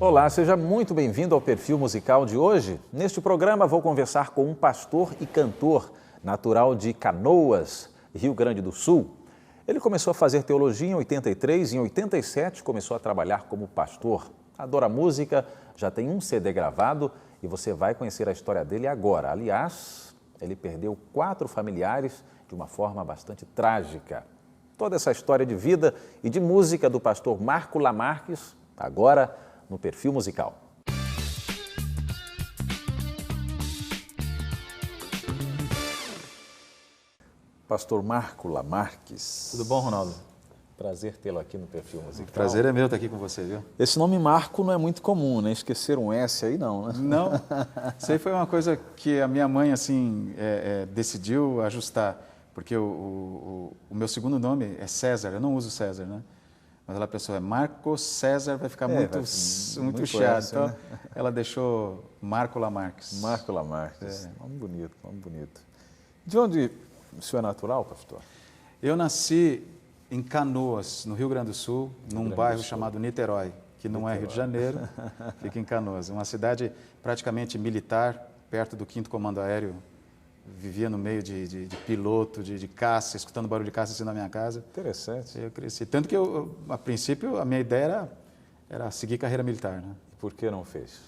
Olá, seja muito bem-vindo ao Perfil Musical de hoje. Neste programa vou conversar com um pastor e cantor natural de Canoas, Rio Grande do Sul. Ele começou a fazer teologia em 83 e em 87 começou a trabalhar como pastor. Adora música, já tem um CD gravado e você vai conhecer a história dele agora. Aliás, ele perdeu 4 familiares de uma forma bastante trágica. Toda essa história de vida e de música do pastor Marco Lamarques, agora no Perfil Musical. Pastor Marco Lamarques. Tudo bom, Ronaldo? Prazer tê-lo aqui no Perfil Musical. O prazer é meu estar aqui com você, viu? Esse nome Marco não é muito comum, né? Esquecer um S aí não, né? Não, isso aí foi uma coisa que a minha mãe, decidiu ajustar, porque o meu segundo nome é César, eu não uso César, né? Mas ela pensou, Marco César vai ficar muito chiado, então né? Ela deixou Marco Lamarques. Marco Lamarques, nome bonito, nome bonito. De onde o senhor é natural, pastor? Eu nasci em Canoas, no Rio Grande do Sul, num bairro chamado Niterói, que não é Rio de Janeiro, fica em Canoas. Uma cidade praticamente militar, perto do 5º Comando Aéreo. Vivia no meio de piloto, de caça, escutando barulho de caça assim na minha casa. Interessante. Eu cresci. Tanto que, a princípio, a minha ideia era seguir carreira militar. Né? Por que não fez?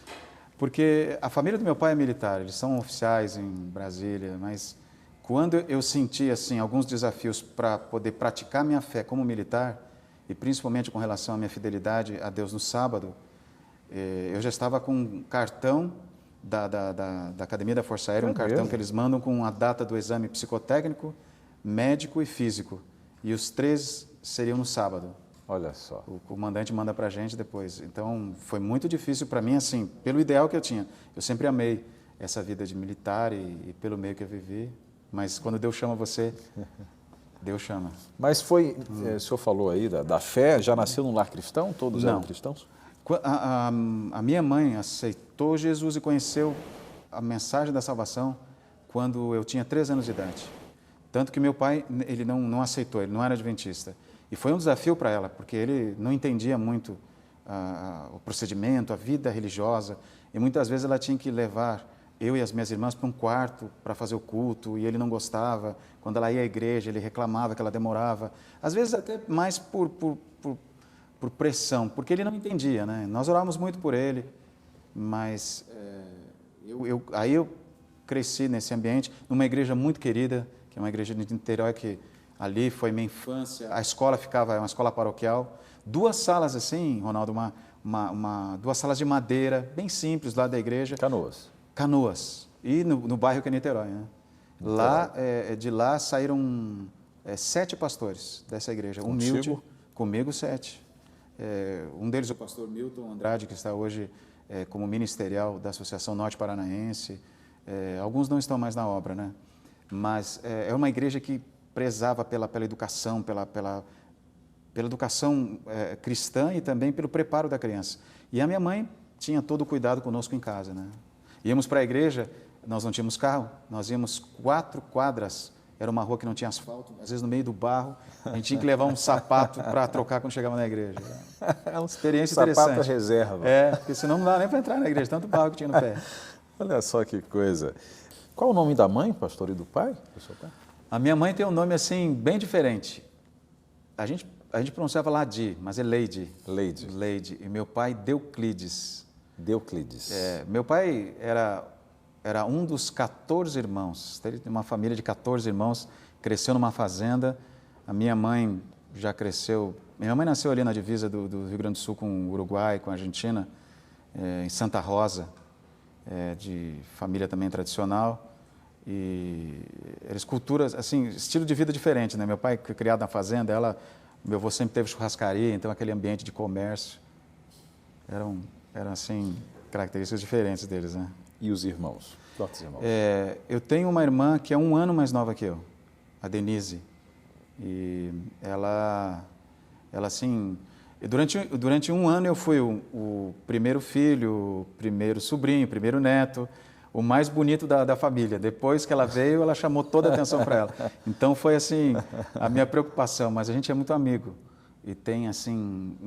Porque a família do meu pai é militar, eles são oficiais em Brasília, mas quando eu senti assim, alguns desafios para poder praticar minha fé como militar, e principalmente com relação à minha fidelidade a Deus no sábado, eu já estava com um cartão da Academia da Força Aérea, um cartão que eles mandam com a data do exame psicotécnico, médico e físico. E os 3 seriam no sábado. Olha só. O comandante manda para a gente depois. Então, foi muito difícil para mim, assim, pelo ideal que eu tinha. Eu sempre amei essa vida de militar e pelo meio que eu vivi. Mas quando Deus chama você, Deus chama. Mas foi, o senhor falou aí da fé, já nasceu num lar cristão? Todos eram cristãos? A minha mãe aceitou Jesus e conheceu a mensagem da salvação quando eu tinha 3 anos de idade. Tanto que meu pai, ele não aceitou, ele não era adventista. E foi um desafio para ela, porque ele não entendia muito o procedimento, a vida religiosa. E muitas vezes ela tinha que levar eu e as minhas irmãs para um quarto para fazer o culto, e ele não gostava. Quando ela ia à igreja, ele reclamava que ela demorava. Às vezes até mais por pressão, porque ele não entendia, né? Nós orávamos muito por ele, mas aí eu cresci nesse ambiente, numa igreja muito querida, que é uma igreja de Niterói, que ali foi minha infância. A escola ficava, uma escola paroquial, 2 salas assim, Ronaldo, 2 salas de madeira, bem simples lá da igreja. Canoas, e no bairro que é Niterói, né? Lá, de lá saíram 7 pastores dessa igreja, humilde, comigo 7. Um deles, o pastor Milton Andrade, que está hoje como ministerial da Associação Norte Paranaense. Alguns não estão mais na obra, né? Mas é uma igreja que prezava pela educação, pela educação cristã e também pelo preparo da criança. E a minha mãe tinha todo o cuidado conosco em casa, né? Íamos para a igreja, nós não tínhamos carro, nós íamos 4 quadras. Era uma rua que não tinha asfalto, às vezes no meio do barro, a gente tinha que levar um sapato para trocar quando chegava na igreja. É uma experiência interessante. Sapato reserva. Porque senão não dá nem para entrar na igreja, tanto barro que tinha no pé. Olha só que coisa. Qual o nome da mãe, pastor, e do pai? A minha mãe tem um nome assim, bem diferente. A gente pronunciava Ladi, mas é Leide. Leide. E meu pai, Deuclides. Meu pai era um dos 14 irmãos, ele tem uma família de 14 irmãos, cresceu numa fazenda. A minha mãe já cresceu, minha mãe nasceu ali na divisa do Rio Grande do Sul com o Uruguai, com a Argentina, em Santa Rosa, de família também tradicional, e eles culturas, assim, estilo de vida diferente, né? Meu pai foi criado na fazenda, meu avô sempre teve churrascaria, então aquele ambiente de comércio, eram assim, características diferentes deles, né? E os irmãos? Quantos irmãos? Eu tenho uma irmã que é 1 ano mais nova que eu, a Denise. E ela assim, durante 1 ano eu fui o primeiro filho, o primeiro sobrinho, o primeiro neto, o mais bonito da família. Depois que ela veio, ela chamou toda a atenção para ela. Então foi assim, a minha preocupação, mas a gente é muito amigo. e tem, assim,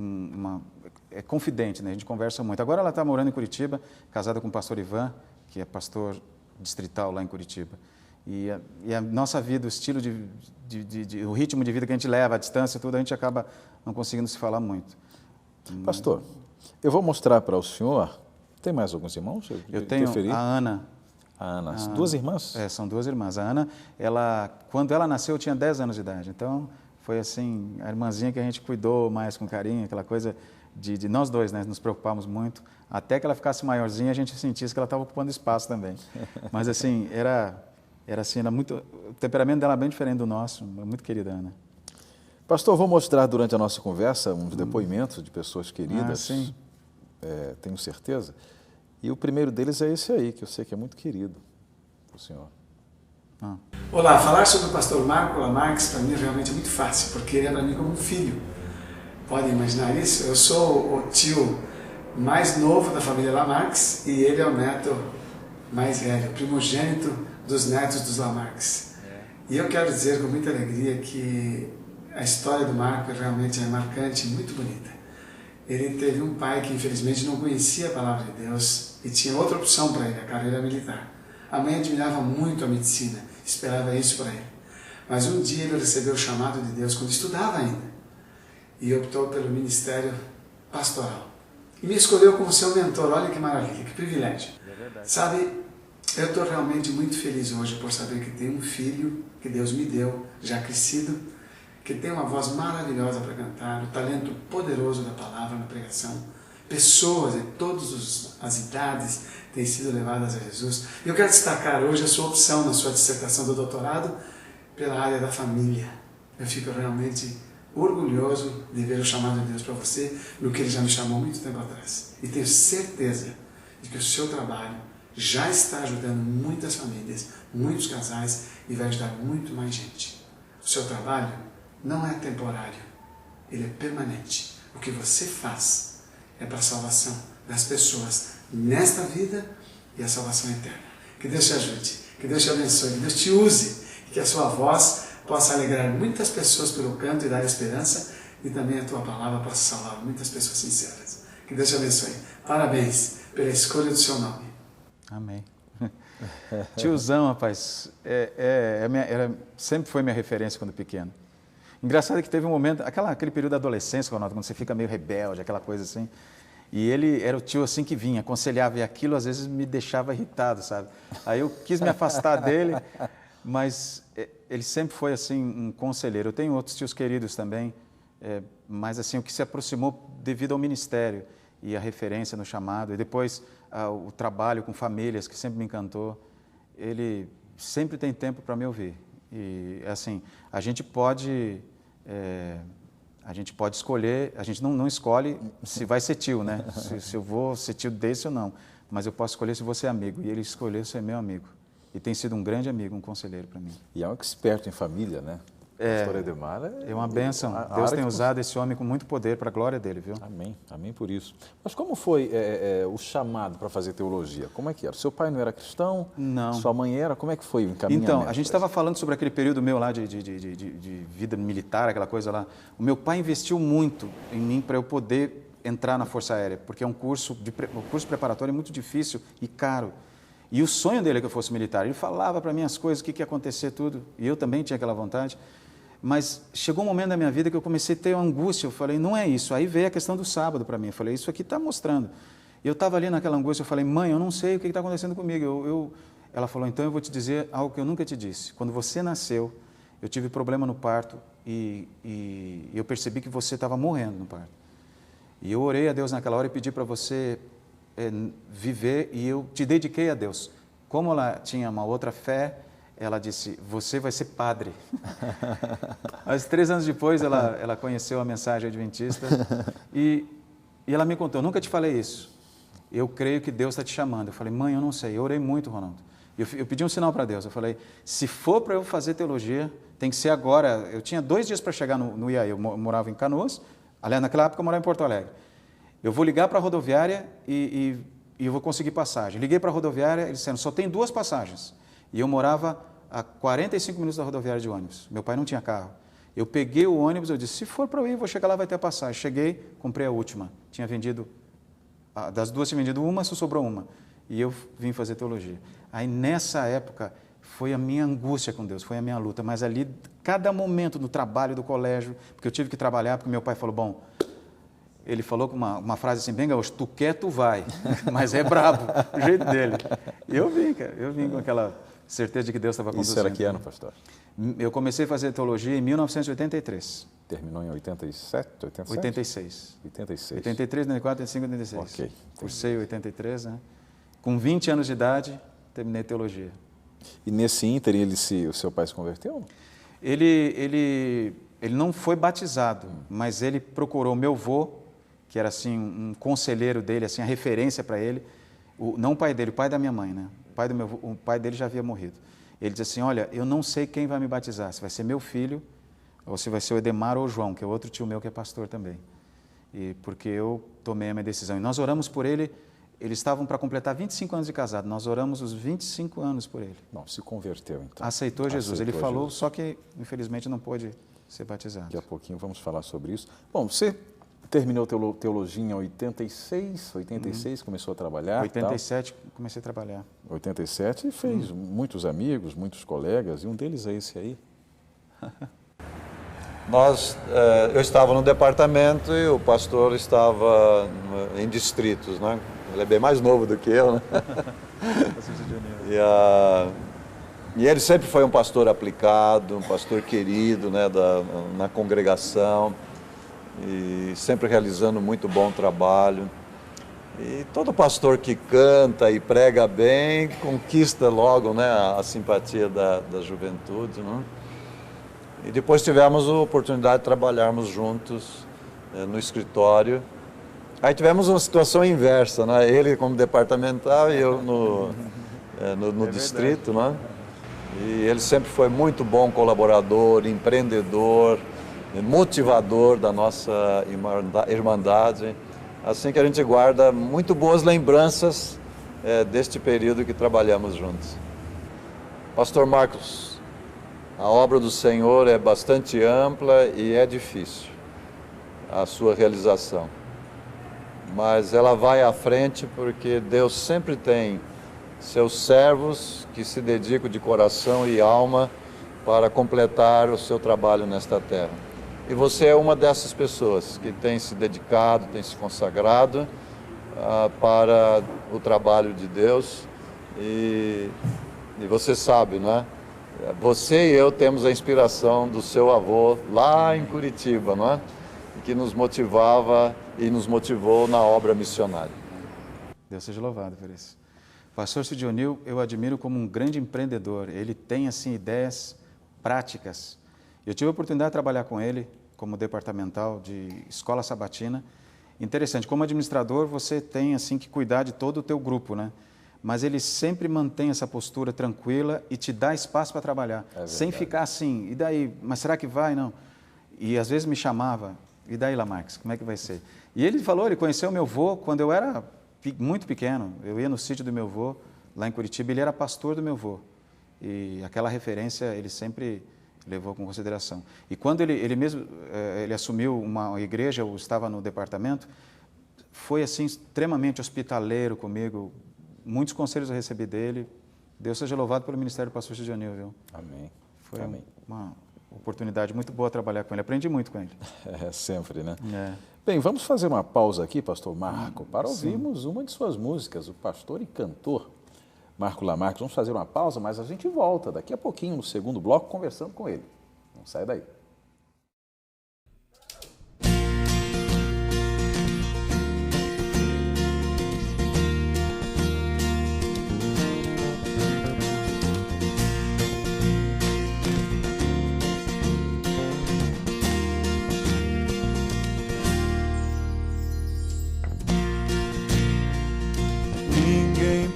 é confidente, né? A gente conversa muito. Agora ela está morando em Curitiba, casada com o pastor Ivan, que é pastor distrital lá em Curitiba. E a nossa vida, o estilo o ritmo de vida que a gente leva, a distância, tudo, a gente acaba não conseguindo se falar muito. Pastor, eu vou mostrar para o senhor, tem mais alguns irmãos? Eu tenho a Ana. A Ana, duas irmãs? São duas irmãs. A Ana, quando ela nasceu, eu tinha 10 anos de idade, então foi assim, a irmãzinha que a gente cuidou mais com carinho, aquela coisa de nós dois, né, nos preocupamos muito, até que ela ficasse maiorzinha, a gente sentisse que ela estava ocupando espaço também. Mas assim, era muito, o temperamento dela é bem diferente do nosso, muito querida, Ana. Pastor, vou mostrar durante a nossa conversa uns depoimentos de pessoas queridas, sim. Tenho certeza, e o primeiro deles é esse aí, que eu sei que é muito querido para o senhor. Olá, falar sobre o pastor Marco Lamarques para mim realmente é muito fácil, porque ele é para mim como um filho. Podem imaginar isso? Eu sou o tio mais novo da família Lamarques e ele é o neto mais velho, primogênito dos netos dos Lamarques. E eu quero dizer com muita alegria que a história do Marco realmente é marcante e muito bonita. Ele teve um pai que infelizmente não conhecia a palavra de Deus e tinha outra opção para ele, a carreira militar. A mãe admirava muito a medicina, esperava isso para ele. Mas um dia ele recebeu o chamado de Deus quando estudava ainda e optou pelo ministério pastoral. E me escolheu como seu mentor, olha que maravilha, que privilégio. Sabe, eu estou realmente muito feliz hoje por saber que tem um filho que Deus me deu, já crescido, que tem uma voz maravilhosa para cantar, o talento poderoso da palavra na pregação. Pessoas de todas as idades têm sido levadas a Jesus. E eu quero destacar hoje a sua opção na sua dissertação do doutorado pela área da família. Eu fico realmente orgulhoso de ver o chamado de Deus para você, no que Ele já me chamou muito tempo atrás. E tenho certeza de que o seu trabalho já está ajudando muitas famílias, muitos casais e vai ajudar muito mais gente. O seu trabalho não é temporário, ele é permanente. O que você faz é para a salvação das pessoas nesta vida e a salvação eterna. Que Deus te ajude, que Deus te abençoe, que Deus te use e que a sua voz possa alegrar muitas pessoas pelo canto e dar esperança, e também a tua palavra possa salvar muitas pessoas sinceras. Que Deus te abençoe. Parabéns pela escolha do seu nome. Amém. Tiozão, rapaz, sempre foi minha referência quando pequeno. Engraçado que teve um momento, aquele período da adolescência, Ronaldo, quando você fica meio rebelde, aquela coisa assim, e ele era o tio assim que vinha, aconselhava, e aquilo às vezes me deixava irritado, sabe? Aí eu quis me afastar dele, mas ele sempre foi assim um conselheiro. Eu tenho outros tios queridos também, mas assim, o que se aproximou devido ao ministério e a referência no chamado, e depois o trabalho com famílias, que sempre me encantou, ele sempre tem tempo para me ouvir. E assim, a gente pode escolher, a gente não escolhe se vai ser tio, né? Se eu vou ser tio desse ou não, mas eu posso escolher se vou ser amigo, e ele escolheu ser meu amigo. E tem sido um grande amigo, um conselheiro para mim. E é um experto em família, né? Pastor Edemar é uma bênção. Deus tem usado esse homem com muito poder para a glória dele, viu? Amém, amém por isso. Mas como foi o chamado para fazer teologia? Como é que era? Seu pai não era cristão? Não. Sua mãe era? Como é que foi o encaminhamento? Então, a gente estava falando sobre aquele período meu lá de vida militar, aquela coisa lá. O meu pai investiu muito em mim para eu poder entrar na Força Aérea, porque é um curso preparatório muito difícil e caro. E o sonho dele é que eu fosse militar. Ele falava para mim as coisas, o que ia acontecer, tudo. E eu também tinha aquela vontade. Mas chegou um momento da minha vida que eu comecei a ter uma angústia. Eu falei, não é isso. Aí veio a questão do sábado para mim. Eu falei, isso aqui está mostrando. Eu estava ali naquela angústia. Eu falei, mãe, eu não sei o que está acontecendo comigo. Ela falou, então eu vou te dizer algo que eu nunca te disse. Quando você nasceu, eu tive problema no parto e eu percebi que você estava morrendo no parto. E eu orei a Deus naquela hora e pedi para você viver, e eu te dediquei a Deus. Como ela tinha uma outra fé, ela disse, você vai ser padre. Mas 3 anos depois, ela conheceu a mensagem adventista e ela me contou, nunca te falei isso, eu creio que Deus está te chamando. Eu falei, mãe, eu não sei. Eu orei muito, Ronaldo. Eu pedi um sinal para Deus. Eu falei, se for para eu fazer teologia, tem que ser agora. Eu tinha 2 dias para chegar no IAE. Eu morava em Canoas, aliás, naquela época eu morava em Porto Alegre. Eu vou ligar para a rodoviária e eu vou conseguir passagem. Liguei para a rodoviária, eles disseram, só tem 2 passagens. E eu morava a 45 minutos da rodoviária de ônibus. Meu pai não tinha carro. Eu peguei o ônibus, eu disse, se for para eu ir, vou chegar lá, vai ter passagem. Cheguei, comprei a última. Tinha vendido, das duas tinha vendido uma, só sobrou uma. E eu vim fazer teologia. Aí nessa época foi a minha angústia com Deus, foi a minha luta. Mas ali, cada momento do trabalho, do colégio, porque eu tive que trabalhar, porque meu pai falou, bom, ele falou com uma frase assim, bem gaúcho, tu quer, tu vai, mas é brabo, o jeito dele. E eu vim, cara, eu vim com aquela certeza de que Deus estava conduzindo. Isso era que ano, pastor? Eu comecei a fazer teologia em 1983. Terminou em 87, 87? 86. 86. 83, 84, 85, 86. Ok. Cursei 83, né? Com 20 anos de idade, terminei teologia. E nesse ínterim, o seu pai se converteu? Ele não foi batizado, mas ele procurou meu avô, que era assim um conselheiro dele, assim a referência para ele, não o pai dele, o pai da minha mãe, né? O pai dele já havia morrido. Ele disse assim, olha, eu não sei quem vai me batizar, se vai ser meu filho, ou se vai ser o Edemar ou o João, que é outro tio meu que é pastor também. E porque eu tomei a minha decisão. E nós oramos por ele, eles estavam para completar 25 anos de casado, nós oramos os 25 anos por ele. Não, se converteu então. Aceitou Jesus, ele falou, Jesus. só que infelizmente não pôde ser batizado. Daqui a pouquinho vamos falar sobre isso. Bom, você terminou teologia em 86, começou a trabalhar. 87 comecei a trabalhar. 87 e fez muitos amigos, muitos colegas, e um deles é esse aí. Eu estava no departamento e o pastor estava em distritos, né? Ele é bem mais novo do que eu, né? E ele sempre foi um pastor aplicado, um pastor querido, né, na congregação, e sempre realizando muito bom trabalho. E todo pastor que canta e prega bem conquista logo, né, a simpatia da juventude, né? E depois tivemos a oportunidade de trabalharmos juntos no escritório. Aí tivemos uma situação inversa, né? Ele como departamental e eu no distrito, né? E ele sempre foi muito bom colaborador, empreendedor, motivador da nossa irmandade. Assim que a gente guarda muito boas lembranças deste período que trabalhamos juntos. Pastor Marcos, a obra do Senhor é bastante ampla e é difícil a sua realização. Mas ela vai à frente porque Deus sempre tem seus servos que se dedicam de coração e alma para completar o seu trabalho nesta terra. E você é uma dessas pessoas que tem se dedicado, tem se consagrado para o trabalho de Deus. E você sabe, não é? Você e eu temos a inspiração do seu avô lá em Curitiba, não é? Que nos motivava e nos motivou na obra missionária. Deus seja louvado por isso. O pastor Sidionil, eu admiro como um grande empreendedor. Ele tem, assim, ideias práticas. Eu tive a oportunidade de trabalhar com ele como departamental de escola sabatina. Interessante, como administrador, você tem, assim, que cuidar de todo o teu grupo, né? Mas ele sempre mantém essa postura tranquila e te dá espaço para trabalhar, sem ficar assim, e daí, mas será que vai? Não. E às vezes me chamava, e daí, Lamarques, como é que vai ser? E ele falou, ele conheceu meu avô quando eu era muito pequeno. Eu ia no sítio do meu avô, lá em Curitiba, ele era pastor do meu avô. E aquela referência ele sempre levou com consideração. E quando ele mesmo ele assumiu uma igreja, eu estava no departamento, foi assim extremamente hospitaleiro comigo. Muitos conselhos eu recebi dele. Deus seja louvado pelo ministério do pastor Sidionil, viu? Amém. Foi Amém. uma oportunidade muito boa trabalhar com ele. Aprendi muito com ele. É, sempre, né? É. Bem, vamos fazer uma pausa aqui, pastor Marco, para ouvirmos uma de suas músicas, o pastor e cantor Marco Lamarques. Vamos fazer uma pausa, mas a gente volta daqui a pouquinho, no segundo bloco, conversando com ele. Não sai daí.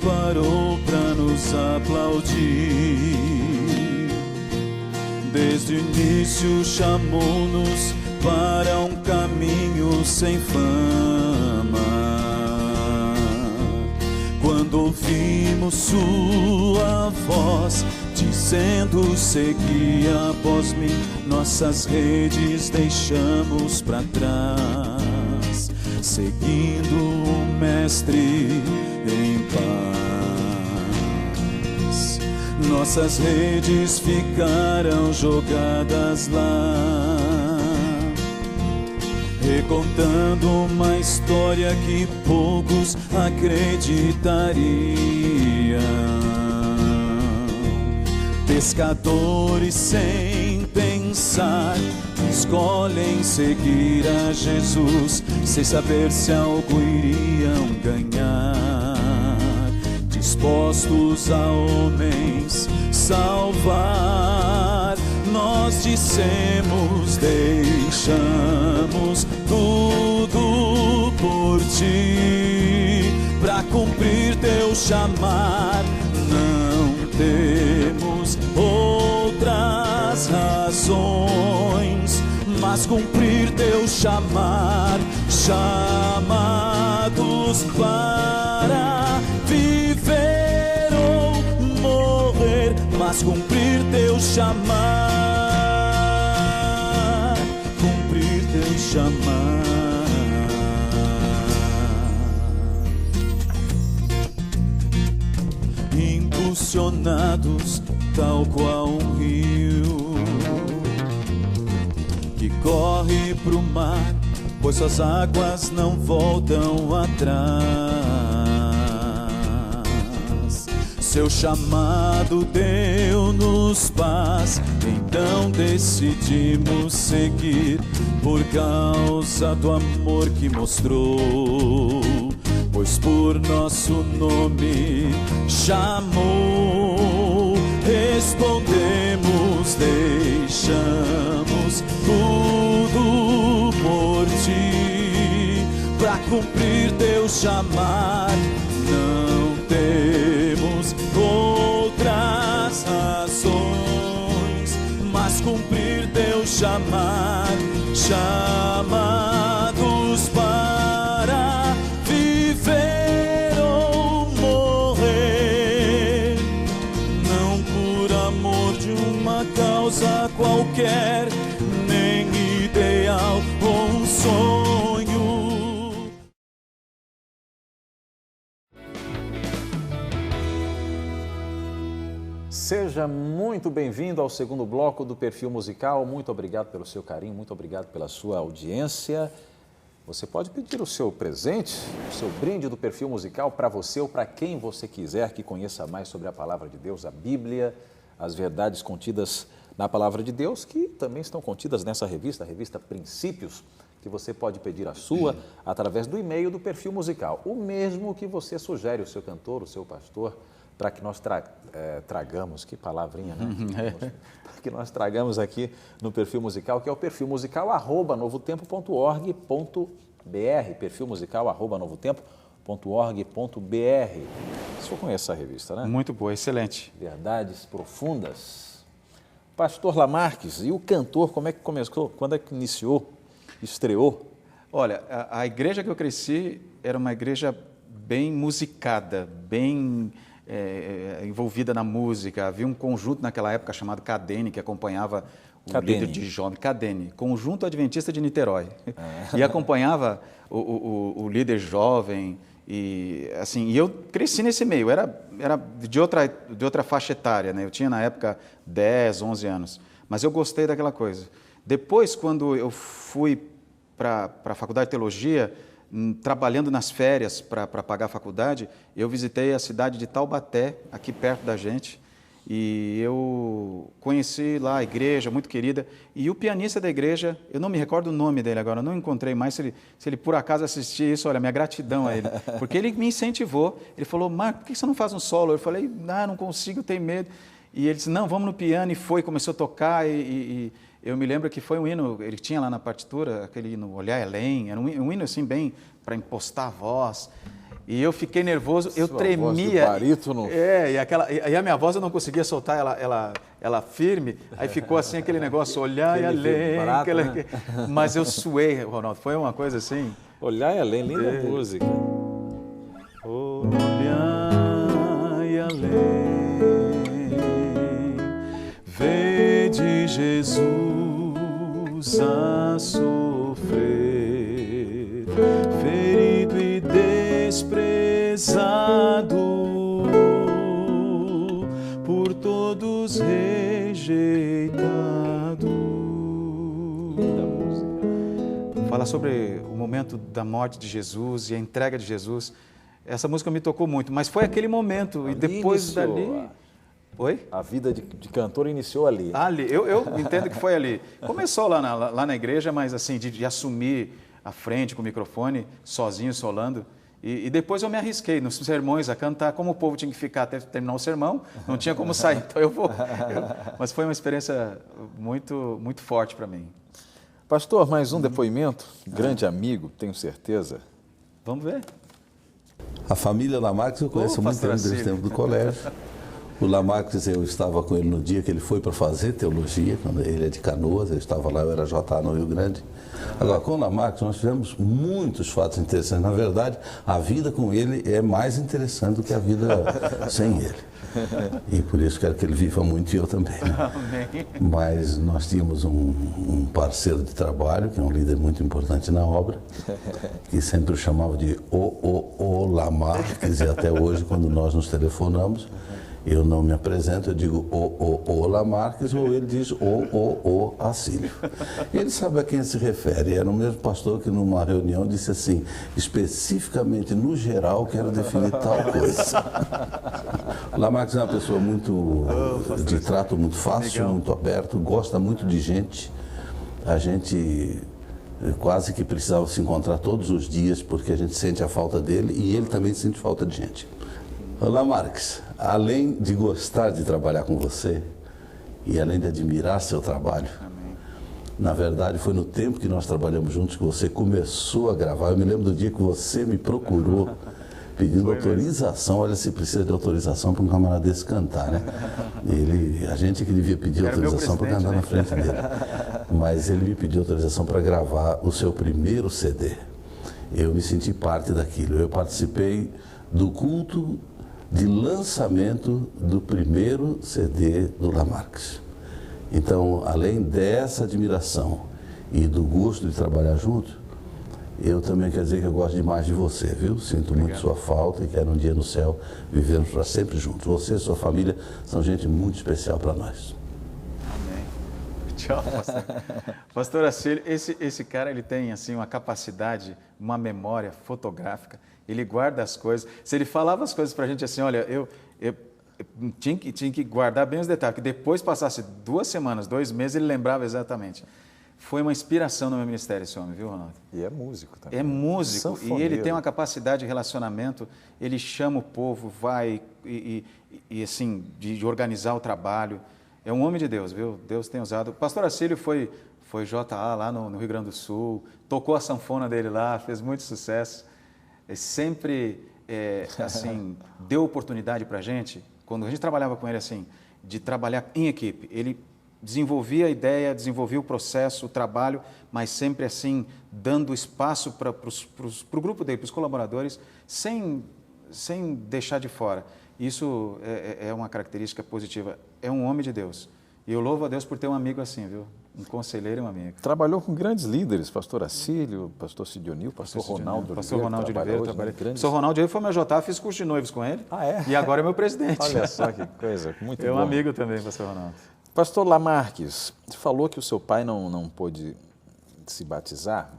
Parou pra nos aplaudir. Desde o início chamou-nos para um caminho sem fama. Quando ouvimos sua voz, disse dizendo: segui após mim. Nossas redes deixamos para trás, seguindo o Mestre em paz. Nossas redes ficaram jogadas lá, recontando uma história que poucos acreditariam. Pescadores sem pensar escolhem seguir a Jesus, sem saber se algo iriam ganhar, dispostos a homens salvar. Nós dissemos: deixamos tudo por ti, pra cumprir teu chamar. Não temos outras razões, mas cumprir teu chamar. Chamados para viver ou morrer, mas cumprir teu chamar, cumprir teu chamar. Impulsionados tal qual um rio que corre pro mar, pois suas águas não voltam atrás. Seu chamado deu-nos paz, então decidimos seguir, por causa do amor que mostrou, pois por nosso nome chamou. Respondemos: deixamos tudo por ti, pra cumprir teu chamar. Não temos outras razões, mas cumprir teu chamar. Chamados para viver ou morrer, não por amor de uma causa qualquer, nem ideal ou um sonho. Seja muito bem-vindo ao segundo bloco do Perfil Musical. Muito obrigado pelo seu carinho, muito obrigado pela sua audiência. Você pode pedir o seu presente, o seu brinde do Perfil Musical para você ou para quem você quiser que conheça mais sobre a Palavra de Deus, a Bíblia, as verdades contidas na Palavra de Deus, que também estão contidas nessa revista, a revista Princípios, que você pode pedir a sua através do e-mail do Perfil Musical, o mesmo que você sugere, o seu cantor, o seu pastor, para que nós tragamos, que palavrinha, né? Para que nós tragamos aqui no Perfil Musical, que é o perfilmusical@novotempo.org.br, perfilmusical@novotempo.org.br. O senhor conhece essa revista, né? Muito boa, excelente. Verdades profundas. Pastor Lamarques, e o cantor, como é que começou? Quando é que iniciou, estreou? Olha, a igreja que eu cresci era uma igreja bem musicada, bem envolvida na música. Havia um conjunto naquela época chamado Cadene, que acompanhava o líder de jovem, Cadene, Conjunto Adventista de Niterói. E acompanhava o líder jovem. E assim, e eu cresci nesse meio, era de outra faixa etária, né? Eu tinha na época 10, 11 anos, mas eu gostei daquela coisa. Depois, quando eu fui para a faculdade de teologia, trabalhando nas férias para pagar a faculdade, eu visitei a cidade de Taubaté, aqui perto da gente, e eu conheci lá a igreja, muito querida, e o pianista da igreja, eu não me recordo o nome dele agora, eu não encontrei mais, se ele por acaso assistir isso, olha, minha gratidão a ele, porque ele me incentivou, ele falou: Marco, por que você não faz um solo? Eu falei: não consigo, tenho medo. E ele disse: não, vamos no piano, e foi, começou a tocar, e eu me lembro que foi um hino, ele tinha lá na partitura, aquele hino Olhai Além, era um hino assim bem para impostar a voz, e eu fiquei nervoso, eu tremia. Voz de barítono. E a minha voz eu não conseguia soltar ela firme, aí ficou assim aquele negócio, Olhai Além, barato, né? Mas eu suei, Ronaldo, foi uma coisa assim. Olhai Além, linda música. Olhai além Jesus a sofrer, ferido e desprezado, por todos rejeitado. Fala sobre o momento da morte de Jesus e a entrega de Jesus. Essa música me tocou muito, mas foi aquele momento. E depois dali... Oi? A vida de cantor iniciou ali. Ali, eu entendo que foi ali. Começou lá na igreja, mas assim, de assumir a frente com o microfone, sozinho, solando. E depois eu me arrisquei nos sermões a cantar, como o povo tinha que ficar até terminar o sermão, não tinha como sair, então mas foi uma experiência muito, muito forte para mim. Pastor, mais um depoimento, grande amigo, tenho certeza. Vamos ver. A família Lamarques eu conheço muito desde o tempo do colégio. O Lamarques, eu estava com ele no dia que ele foi para fazer teologia, quando ele é de Canoas, eu estava lá, eu era JA no Rio Grande. Agora, com o Lamarques nós tivemos muitos fatos interessantes. Na verdade, a vida com ele é mais interessante do que a vida sem ele. E por isso quero que ele viva muito e eu também. Né? Mas nós tínhamos um parceiro de trabalho, que é um líder muito importante na obra, que sempre o chamava de O Lamarques, e até hoje, quando nós nos telefonamos, eu não me apresento, eu digo O Lamarques, ou ele diz O Acílio. Ele sabe a quem se refere. Era o mesmo pastor que numa reunião disse assim, especificamente no geral quero definir tal coisa. O Lamarques é uma pessoa de trato muito fácil, muito aberto, gosta muito de gente. A gente quase que precisava se encontrar todos os dias, porque a gente sente a falta dele e ele também sente falta de gente. Lamarques, além de gostar de trabalhar com você e além de admirar seu trabalho, na verdade foi no tempo que nós trabalhamos juntos que você começou a gravar. Eu me lembro do dia que você me procurou pedindo autorização. Olha, se precisa de autorização para um camarada desse cantar, né? A gente que devia pedir autorização para cantar na frente dele. Mas ele me pediu autorização para gravar o seu primeiro CD. Eu me senti parte daquilo. Eu participei do culto de lançamento do primeiro CD do Lamarques. Então, além dessa admiração e do gosto de trabalhar junto, eu também quero dizer que eu gosto demais de você, viu? Sinto muito sua falta e quero um dia no céu vivermos para sempre juntos. Você e sua família são gente muito especial para nós. Amém. Tchau, pastor. Pastor Acílio, esse cara, ele tem assim uma capacidade, uma memória fotográfica. Ele guarda as coisas. Se ele falava as coisas para a gente assim, olha, eu tinha que guardar bem os detalhes, que depois passasse 2 semanas, 2 meses, ele lembrava exatamente. Foi uma inspiração no meu ministério esse homem, viu, Ronaldo? E é músico também. É músico, Sanfoneiro. E ele tem uma capacidade de relacionamento, ele chama o povo, vai e assim, de organizar o trabalho. É um homem de Deus, viu? Deus tem usado. O pastor Acílio foi JA lá no Rio Grande do Sul, tocou a sanfona dele lá, fez muito sucesso. Sempre, assim, deu oportunidade para a gente, quando a gente trabalhava com ele assim, de trabalhar em equipe. Ele desenvolvia a ideia, desenvolvia o processo, o trabalho, mas sempre assim, dando espaço para o grupo dele, para os colaboradores, sem deixar de fora. Isso é uma característica positiva. É um homem de Deus. E eu louvo a Deus por ter um amigo assim, viu? Um conselheiro e um amigo. Trabalhou com grandes líderes, pastor Acílio, pastor Sidionil, pastor Ronaldo Oliveira. Pastor Ronaldo Oliveira, trabalhei. Grandes... Pastor Ronaldo Oliveira foi meu JA, fiz curso de noivos com ele. Ah, é? E agora é meu presidente. Olha só que coisa, muito bom. É um amigo também, pastor Ronaldo. Pastor Lamarques, você falou que o seu pai não pôde se batizar,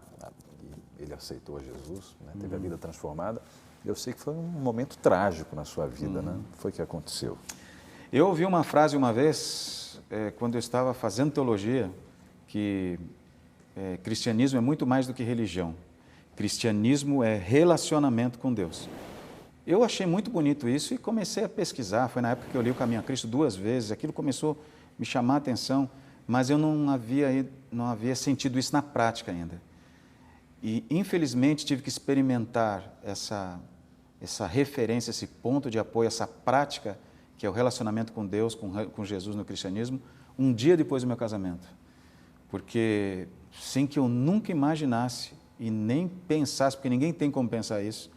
ele aceitou Jesus, né? Teve a vida transformada. Eu sei que foi um momento trágico na sua vida, né? Foi o que aconteceu. Eu ouvi uma frase uma vez, quando eu estava fazendo teologia, que cristianismo é muito mais do que religião. Cristianismo é relacionamento com Deus. Eu achei muito bonito isso e comecei a pesquisar. Foi na época que eu li o Caminho a Cristo 2 vezes, aquilo começou a me chamar a atenção, mas eu não havia sentido isso na prática ainda. E, infelizmente, tive que experimentar essa referência, esse ponto de apoio, essa prática, que é o relacionamento com Deus, com Jesus no cristianismo, um dia depois do meu casamento. Porque, sem que eu nunca imaginasse e nem pensasse, porque ninguém tem como pensar isso,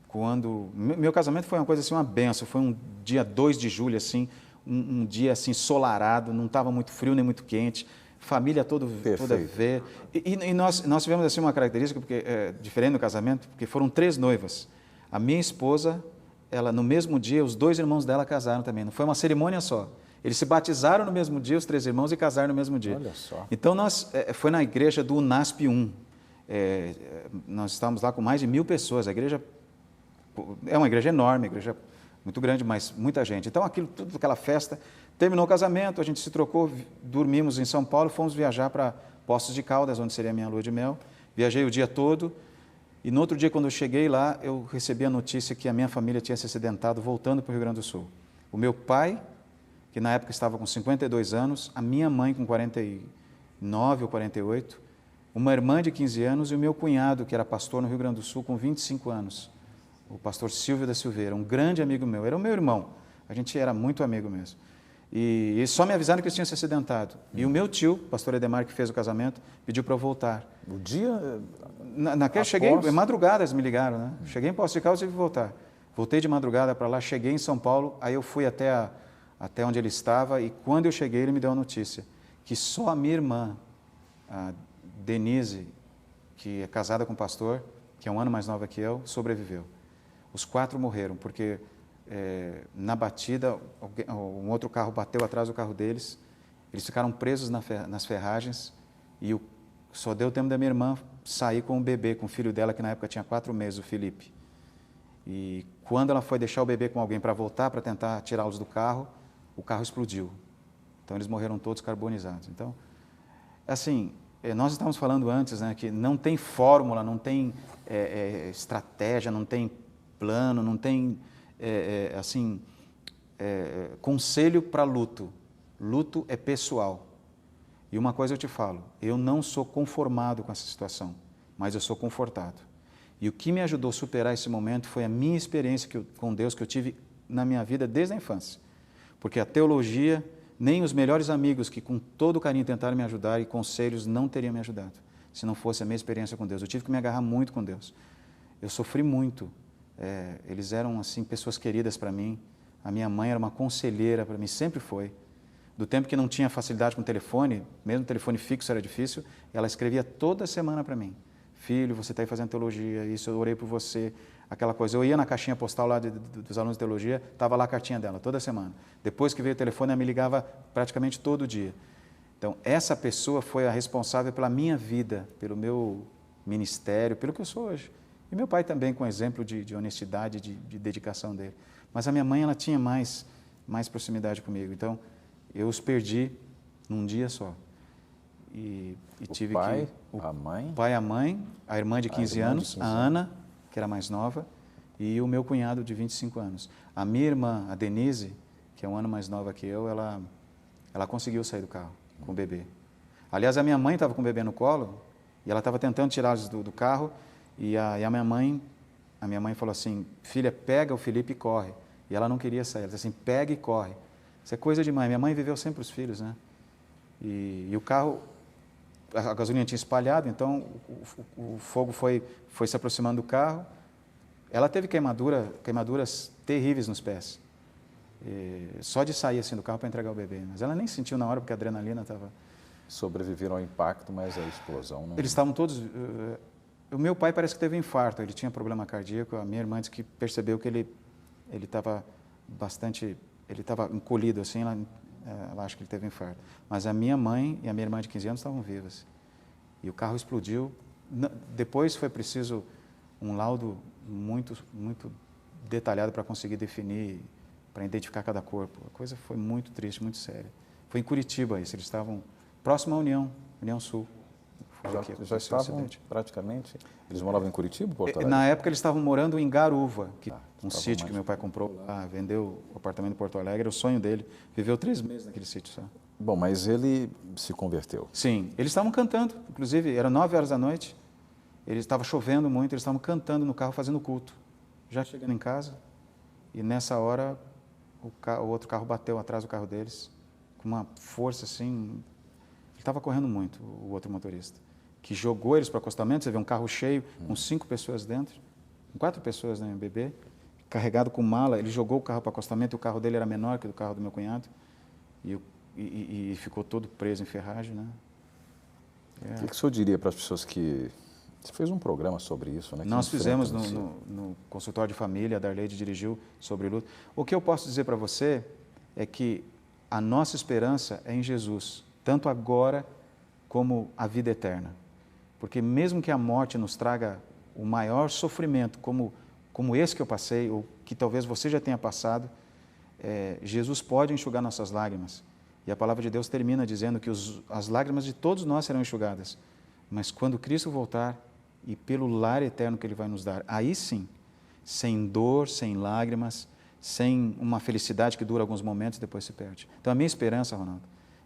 quando... Meu casamento foi uma coisa assim, uma benção, foi um dia 2 de julho, assim, um dia assim ensolarado, não estava muito frio nem muito quente, família toda ver. E nós tivemos assim uma característica porque diferente do casamento, porque foram 3 noivas. A minha esposa, ela no mesmo dia, os 2 irmãos dela casaram também. Não foi uma cerimônia só. Eles se batizaram no mesmo dia, os 3 irmãos, e casaram no mesmo dia. Olha só. Então foi na igreja do UNASP 1. Nós estávamos lá com mais de 1000 pessoas. A igreja é uma igreja enorme, igreja muito grande, mas muita gente. Então tudo aquela festa. Terminou o casamento, a gente se trocou, dormimos em São Paulo, fomos viajar para Poços de Caldas, onde seria a minha lua de mel. Viajei o dia todo e no outro dia, quando eu cheguei lá, eu recebi a notícia que a minha família tinha se acidentado voltando para o Rio Grande do Sul. O meu pai, que na época estava com 52 anos, a minha mãe com 49 ou 48, uma irmã de 15 anos e o meu cunhado, que era pastor no Rio Grande do Sul, com 25 anos, o pastor Silvio da Silveira, um grande amigo meu, era o meu irmão, a gente era muito amigo mesmo. E só me avisaram que eles tinham se acidentado. E o meu tio, pastor Edemar, que fez o casamento, pediu para eu voltar. O dia... Cheguei, em madrugada eles me ligaram, né? Cheguei em Poços de Caldas e tive que voltar. Voltei de madrugada para lá, cheguei em São Paulo, aí eu fui até onde ele estava e quando eu cheguei ele me deu a notícia que só a minha irmã, a Denise, que é casada com o pastor, que é um ano mais nova que eu, sobreviveu. Os 4 morreram, porque... na batida, um outro carro bateu atrás do carro deles, eles ficaram presos nas ferragens e só deu tempo da minha irmã sair com o bebê, com o filho dela, que na época tinha 4 meses, o Felipe. E quando ela foi deixar o bebê com alguém para voltar, para tentar tirá-los do carro, o carro explodiu. Então eles morreram todos carbonizados. Então, assim, nós estávamos falando antes, né, que não tem fórmula, não tem estratégia, não tem plano, não tem... conselho para luto. Luto é pessoal. E uma coisa eu te falo, eu não sou conformado com essa situação, mas eu sou confortado. E o que me ajudou a superar esse momento foi a minha experiência com Deus que eu tive na minha vida desde a infância. Porque a teologia, nem os melhores amigos que com todo carinho tentaram me ajudar e conselhos não teriam me ajudado, se não fosse a minha experiência com Deus. Eu tive que me agarrar muito com Deus. Eu sofri muito. Eles eram assim pessoas queridas para mim. A minha mãe era uma conselheira para mim, sempre foi. Do tempo que não tinha facilidade com o telefone, mesmo o telefone fixo era difícil, ela escrevia toda semana para mim. Filho, você está aí fazendo teologia, isso eu orei por você, aquela coisa. Eu ia na caixinha postal lá dos alunos de teologia, estava lá a cartinha dela, toda semana. Depois que veio o telefone, ela me ligava praticamente todo dia. Então, essa pessoa foi a responsável pela minha vida, pelo meu ministério, pelo que eu sou hoje. E meu pai também, com exemplo de honestidade, de dedicação dele. Mas a minha mãe, ela tinha mais proximidade comigo. Então, eu os perdi num dia só. E tive pai, que... a mãe? O pai, a mãe, a irmã de 15 anos, a Ana, que era mais nova, e o meu cunhado de 25 anos. A minha irmã, a Denise, que é um ano mais nova que eu, ela conseguiu sair do carro com o bebê. Aliás, a minha mãe estava com o bebê no colo, e ela estava tentando tirá-los do carro, e a minha mãe falou assim, filha, pega o Felipe e corre. E ela não queria sair, ela disse assim, pega e corre. Isso é coisa de mãe. Minha mãe viveu sempre os filhos, né? E o carro, a gasolina tinha espalhado, então o fogo foi se aproximando do carro. Ela teve queimaduras terríveis nos pés. Só de sair assim do carro para entregar o bebê. Mas ela nem sentiu na hora, porque a adrenalina estava... Sobreviveram ao impacto, mas a explosão não... Eles estavam todos... O meu pai parece que teve infarto, ele tinha problema cardíaco. A minha irmã disse que percebeu que ele estava bastante... Ele estava encolhido assim, ela acha que ele teve infarto. Mas a minha mãe e a minha irmã de 15 anos estavam vivas. E o carro explodiu. Depois foi preciso um laudo muito, muito detalhado para conseguir definir, para identificar cada corpo. A coisa foi muito triste, muito séria. Foi em Curitiba isso, eles estavam próximo à União Sul. Já estavam praticamente... Eles moravam em Curitiba, Porto Alegre? Na época eles estavam morando em Garuva, um sítio que meu pai comprou lá, vendeu o apartamento em Porto Alegre, era o sonho dele. Viveu 3 meses naquele sítio só. Bom, mas ele se converteu. Sim, eles estavam cantando, inclusive, era 9 horas da noite, estava chovendo muito, eles estavam cantando no carro, fazendo culto. Já chegando em casa, e nessa hora o outro carro bateu atrás do carro deles, com uma força assim... Ele estava correndo muito, o outro motorista, que jogou eles para o acostamento. Você vê um carro cheio, com 5 pessoas dentro, com 4 pessoas, né, bebê, carregado com mala, ele jogou o carro para o acostamento e o carro dele era menor que o do carro do meu cunhado e ficou todo preso em ferragem, né? O que o senhor diria para as pessoas que... Você fez um programa sobre isso, né? Nós fizemos no consultório de família, a Darleide dirigiu sobre luto. O que eu posso dizer para você é que a nossa esperança é em Jesus, tanto agora como a vida eterna. Porque mesmo que a morte nos traga o maior sofrimento, como esse que eu passei, ou que talvez você já tenha passado, Jesus pode enxugar nossas lágrimas. E a palavra de Deus termina dizendo que as lágrimas de todos nós serão enxugadas. Mas quando Cristo voltar, e pelo lar eterno que Ele vai nos dar, aí sim, sem dor, sem lágrimas, sem uma felicidade que dura alguns momentos e depois se perde. Então a minha esperança, Ronaldo,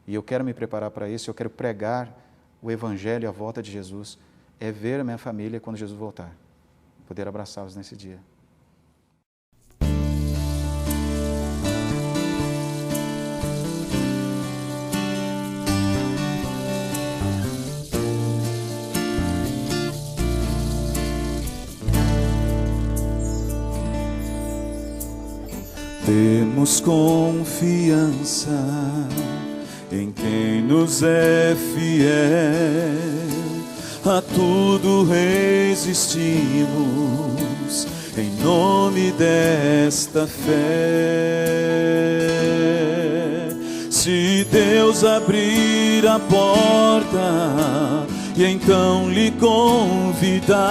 e eu quero me preparar para isso, eu quero pregar o Evangelho e a volta de Jesus, é ver a minha família quando Jesus voltar, poder abraçá-los nesse dia. Temos confiança em quem nos é fiel, a tudo resistimos em nome desta fé. Se Deus abrir a porta e então lhe convidar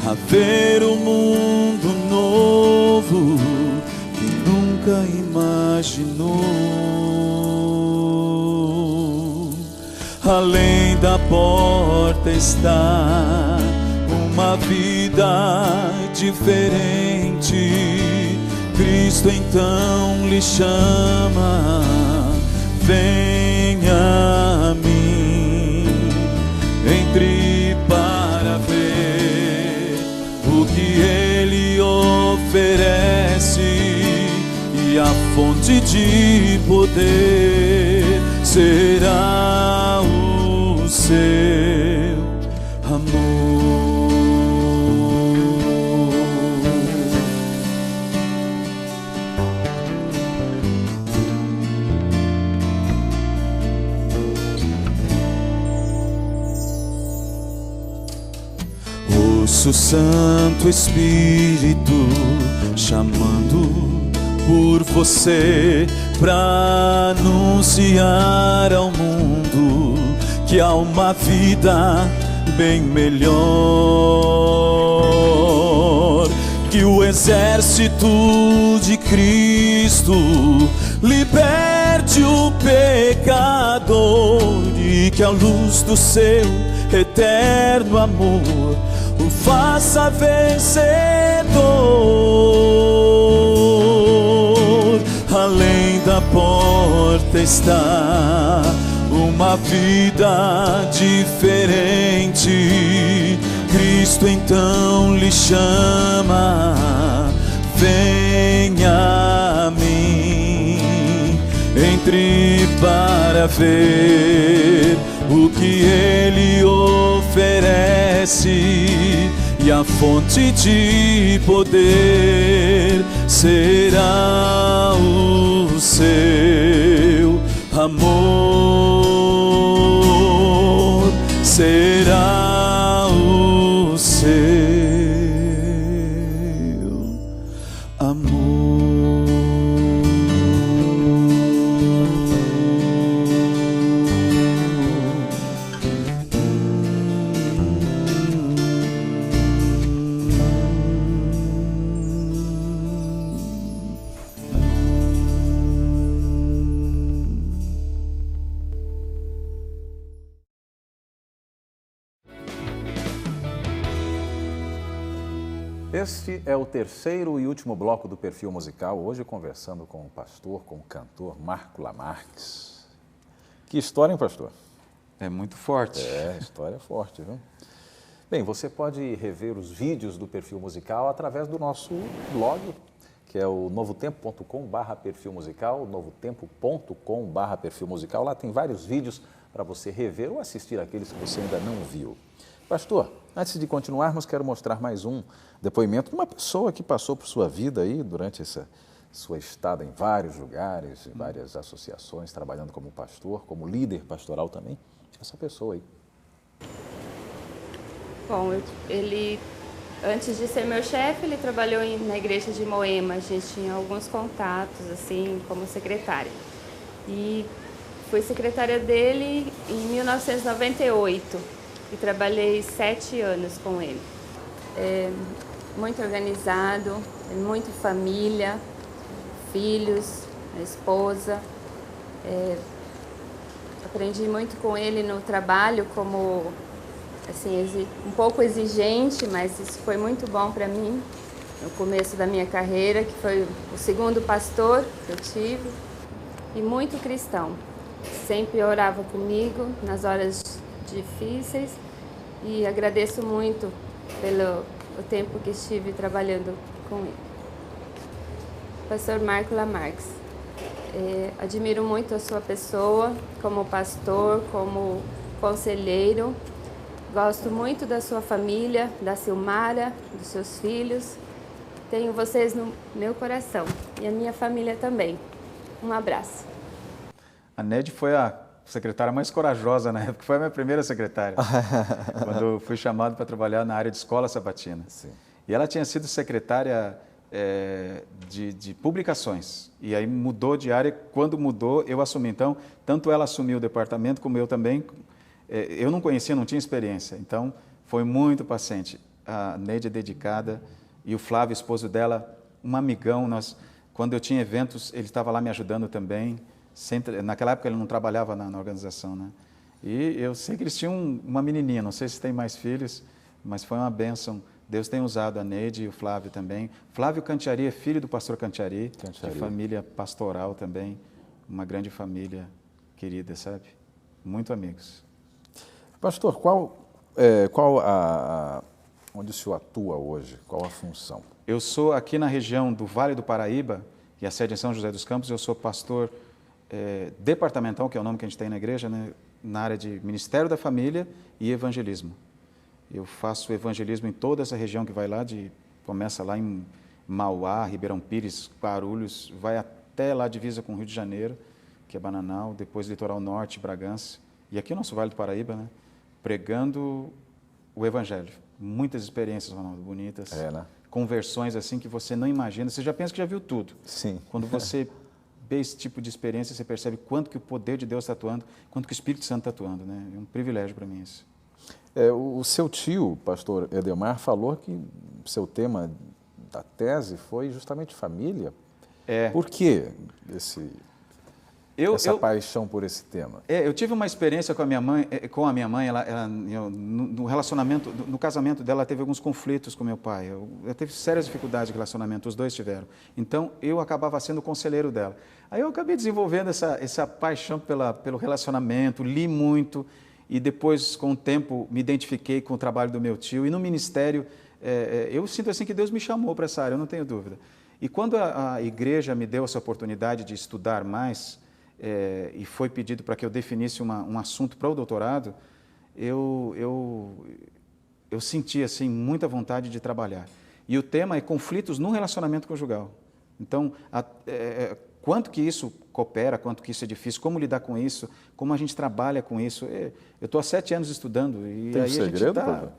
a ver um mundo novo que nunca imaginou. Além da porta está uma vida diferente. Cristo então lhe chama, venha a mim, entre para ver o que Ele oferece, e a fonte de poder será o seu amor. Ouço o Santo Espírito chamando por você pra anunciar ao mundo que há uma vida bem melhor, que o exército de Cristo liberte o pecador e que a luz do seu eterno amor o faça vencedor. Além da porta está uma vida diferente. Cristo então lhe chama, venha a mim, entre para ver o que Ele oferece, e a fonte de poder será o seu amor, será o seu amor. Este é o terceiro e último bloco do Perfil Musical, hoje conversando com o pastor, com o cantor Marco Lamarques. Que história, hein, pastor? É muito forte. É, história forte, viu? Bem, você pode rever os vídeos do Perfil Musical através do nosso blog, que é o novotempo.com/perfilmusical, novotempo.com/perfilmusical. Lá tem vários vídeos para você rever ou assistir aqueles que você ainda não viu. Pastor, Antes de continuarmos, quero mostrar mais um depoimento de uma pessoa que passou por sua vida aí durante essa sua estada em vários lugares, em várias associações, trabalhando como pastor, como líder pastoral também. Essa pessoa aí. Bom, ele, antes de ser meu chefe, ele trabalhou na igreja de Moema. A gente tinha alguns contatos, assim, como secretária. E fui secretária dele em 1998 e trabalhei 7 anos com ele. Muito organizado, muito família, filhos, a esposa. Aprendi muito com ele no trabalho, como assim, um pouco exigente, mas isso foi muito bom para mim no começo da minha carreira, que foi o segundo pastor que eu tive, e muito cristão. Sempre orava comigo nas horas difíceis e agradeço muito pelo tempo que estive trabalhando com ele. Pastor Márcula Marques, admiro muito a sua pessoa como pastor, como conselheiro. Gosto muito da sua família, da Silmara, dos seus filhos. Tenho vocês no meu coração e a minha família também. Um abraço. A Ned foi a secretária mais corajosa na época, foi a minha primeira secretária, quando eu fui chamado para trabalhar na área de escola sabatina. Sim. E ela tinha sido secretária de publicações, e aí mudou de área. Quando mudou, eu assumi. Então, tanto ela assumiu o departamento, como eu também. Eu não conhecia, não tinha experiência, então foi muito paciente. A Neide é dedicada, e o Flávio, esposo dela, um amigão. Quando eu tinha eventos, ele estava lá me ajudando também. Naquela época ele não trabalhava na organização, né? E eu sei que eles tinham uma menininha, não sei se tem mais filhos, mas foi uma bênção. Deus tem usado a Neide e o Flávio também. Flávio Cantiari é filho do pastor Cantiari, de família pastoral também, uma grande família querida, sabe? Muito amigos. Pastor, onde o senhor atua hoje? Qual a função? Eu sou aqui na região do Vale do Paraíba, e a sede é em São José dos Campos. Eu sou pastor departamental, que é o nome que a gente tem na igreja, né, na área de Ministério da Família e Evangelismo. Eu faço evangelismo em toda essa região que vai lá, começa lá em Mauá, Ribeirão Pires, Guarulhos, vai até lá divisa com o Rio de Janeiro, que é Bananal, depois Litoral Norte, Bragança, e aqui o nosso Vale do Paraíba, né, pregando o Evangelho. Muitas experiências, Ronaldo, bonitas, né? Conversões assim que você não imagina, você já pensa que já viu tudo. Sim. Quando você vê esse tipo de experiência, você percebe quanto que o poder de Deus está atuando, quanto que o Espírito Santo está atuando, né? É um privilégio para mim isso. O seu tio, pastor Edemar, falou que seu tema da tese foi justamente família. Por que essa paixão por esse tema? Eu tive uma experiência com a minha mãe. Ela no relacionamento, no casamento dela, teve alguns conflitos com meu pai. Eu teve sérias dificuldades de relacionamento, os dois tiveram. Então, eu acabava sendo o conselheiro dela. Aí eu acabei desenvolvendo essa paixão pelo relacionamento, li muito, e depois, com o tempo, me identifiquei com o trabalho do meu tio. E no ministério, eu sinto assim que Deus me chamou para essa área, eu não tenho dúvida. E quando a igreja me deu essa oportunidade de estudar mais, e foi pedido para que eu definisse um assunto para o doutorado, eu senti assim muita vontade de trabalhar. E o tema é conflitos no relacionamento conjugal. Então, quanto que isso coopera, quanto que isso é difícil, como lidar com isso, como a gente trabalha com isso. Eu estou há 7 anos estudando e tem aí segredo, a gente